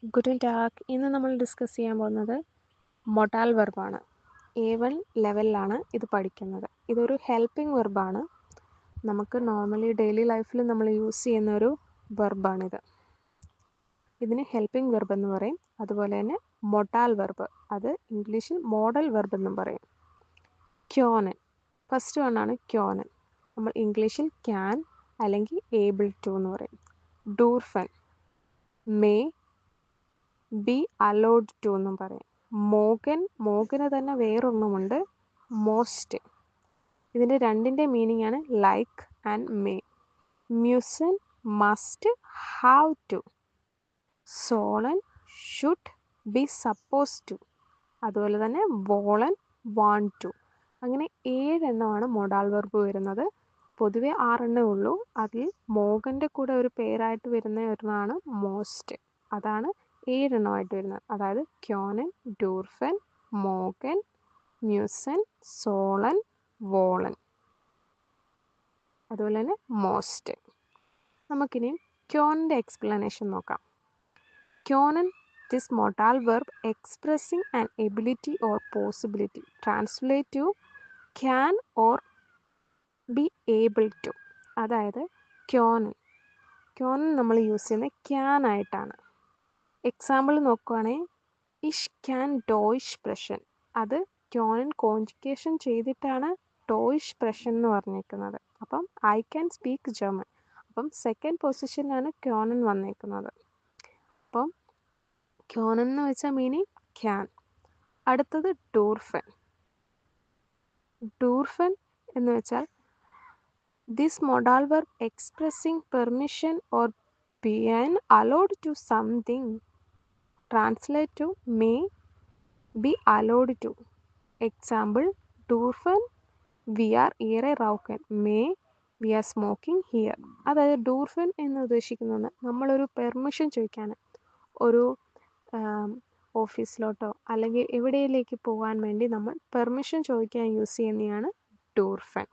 ഗുഡൻ talk. ഇന്ന് നമ്മൾ discuss ചെയ്യാൻ പോകുന്നത് മൊഡാൽ വെർബാണ്. A1 ലെവലിലാണ് ഇത് പഠിക്കുന്നത്. ഇതൊരു ഹെൽപ്പിംഗ് വെർബാണ്. നമുക്ക് നോർമലി ഡെയിലി ലൈഫിൽ നമ്മൾ യൂസ് ചെയ്യുന്ന ഒരു വെർബാണിത്. ഇതിന് ഹെൽപ്പിംഗ് വെർബ് എന്ന് പറയും. അതുപോലെ തന്നെ മൊഡാൽ വെർബ്, അത് ഇംഗ്ലീഷിൽ മോഡൽ വെർബ് എന്നും പറയും. ക്യോനൻ, ഫസ്റ്റ് വണ്ണാണ് ക്യോനൻ. നമ്മൾ ഇംഗ്ലീഷിൽ ക്യാൻ അല്ലെങ്കിൽ ഏബിൾ ടു എന്ന് പറയും. ഡൂർഫൻ, മേ ബി അലൗഡ് ടു എന്നും പറയും. മോഗന് തന്നെ വേറൊന്നുമുണ്ട്, മോസ്റ്റ്. ഇതിൻ്റെ രണ്ടിൻ്റെ മീനിങ് ആണ് ലൈക്ക് ആൻഡ് മേ. മ്യൂസൻ, മസ്റ്റ്, ഹാവ് ടു. സോളൻ, ഷുഡ്, ബി സപ്പോസ് ടു. അതുപോലെ തന്നെ വോളൻ, വാണ്ട് ടു. അങ്ങനെ 7 എണ്ണമാണ് മൊഡാൽ വെർബ് വരുന്നത്. പൊതുവെ 6 എണ്ണേ ഉള്ളൂ. അതിൽ മോഗൻ്റെ കൂടെ ഒരു പേരായിട്ട് വരുന്ന ഒരെണ്ണമാണ് മോസ്റ്റ്. അതാണ് 7 എണ്ണമായിട്ട് വരുന്നത്. അതായത് ക്യോനൻ, ഡൂർഫൻ, മോഗൻ, മ്യൂസൻ, സോളൻ, വോളൻ, അതുപോലെ തന്നെ മോസ്റ്റ്. നമുക്കിനി ക്യോനൻ്റെ എക്സ്പ്ലനേഷൻ നോക്കാം. ക്യോനൻ, this modal verb expressing an ability or possibility. Translate to can or be able to. അതായത് ക്യോനൻ നമ്മൾ യൂസ് ചെയ്യുന്നത് ക്യാൻ ആയിട്ടാണ്. എക്സാമ്പിൾ നോക്കുവാണെങ്കിൽ ഇഷ് ക്യാൻ ഡോയിഷ് പ്രഷൻ. അത് ക്യോനൻ കോൺജുഗേഷൻ ചെയ്തിട്ടാണ് ഡോയിഷ് പ്രഷൻ എന്ന് പറഞ്ഞേക്കുന്നത്. അപ്പം ഐ ക്യാൻ സ്പീക്ക് ജർമ്മൻ. അപ്പം സെക്കൻഡ് പൊസിഷനിലാണ് ക്യോനൻ വന്നേക്കുന്നത്. അപ്പം ക്യോനൻ എന്ന് വെച്ചാൽ മീനിങ് ക്യാൻ. അടുത്തത് ഡൂർഫൻ. ഡൂർഫൻ എന്ന് വെച്ചാൽ this modal verb expressing permission or being allowed to something. Translate to may be allowed to. Example, dürfen wir ihre rauchen. May we are smoking here. അതായത് ഡൂർഫൻ എന്ന് ഉദ്ദേശിക്കുന്നത് നമ്മളൊരു പെർമിഷൻ ചോദിക്കാൻ, ഒരു ഓഫീസിലോട്ടോ അല്ലെങ്കിൽ എവിടെയിലേക്ക് പോകാൻ വേണ്ടി നമ്മൾ പെർമിഷൻ ചോദിക്കാൻ യൂസ് ചെയ്യുന്നതാണ് ഡൂർഫൻ.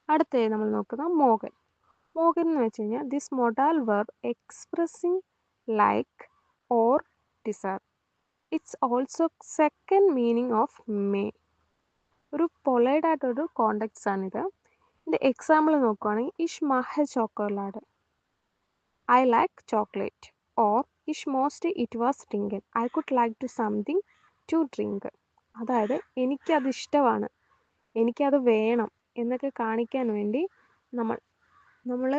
അടുത്തത് നമ്മൾ നോക്കുന്നത് മോഗൻ. മോഗൻ എന്ന് വെച്ച് കഴിഞ്ഞാൽ this modal verb expressing like or desire. It's also second meaning of may. ഒരു പൊളൈഡ് ആയിട്ടൊരു കോണ്ടെക്സ്റ്റ് ആണിത്. ഇതിൻ്റെ എക്സാമ്പിൾ നോക്കുവാണെങ്കിൽ ഇഷ് മഹ ചോക്കോലാഡ്, ഐ ലൈക്ക് ചോക്ലേറ്റ്. ഓർ ഇഷ് മോസ്റ്റ് ഇറ്റ് വാസ് ഡ്രിങ്കൻ, I could like to something to drink. അതായത് എനിക്കത് ഇഷ്ടമാണ്, എനിക്കത് വേണം എന്നൊക്കെ കാണിക്കാൻ വേണ്ടി നമ്മൾ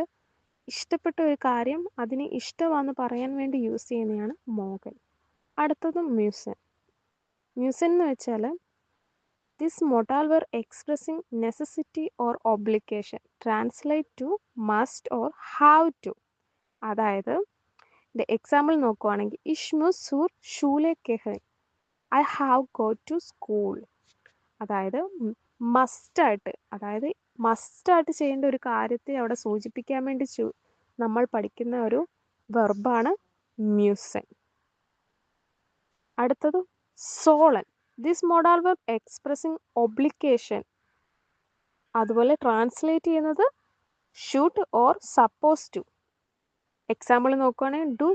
ഇഷ്ടപ്പെട്ട ഒരു കാര്യം അതിന് ഇഷ്ടമാണെന്ന് പറയാൻ വേണ്ടി യൂസ് ചെയ്യുന്നതാണ് മോഗൻ. അടുത്തത് മ്യൂസൻ. മ്യൂസൻ എന്ന് വെച്ചാൽ this modal verb expressing necessity or obligation. Translate to must or have to. അതായത് ഇതിൻ്റെ എക്സാമ്പിൾ നോക്കുവാണെങ്കിൽ ഇഷ് മുസ് സൂർ ഷൂലെ കെഹൻ, I have go to school. അതായത് മസ്റ്റായിട്ട് ചെയ്യേണ്ട ഒരു കാര്യത്തെ അവിടെ സൂചിപ്പിക്കാൻ വേണ്ടി നമ്മൾ പഠിക്കുന്ന ഒരു വെർബാണ് മ്യൂസൻ. അടുത്തത് സോളൻ. This modal verb expressing obligation. അതുപോലെ ട്രാൻസ്ലേറ്റ് ചെയ്യുന്നത് should or suppose to. Example നോക്കുവാണെങ്കിൽ ഡു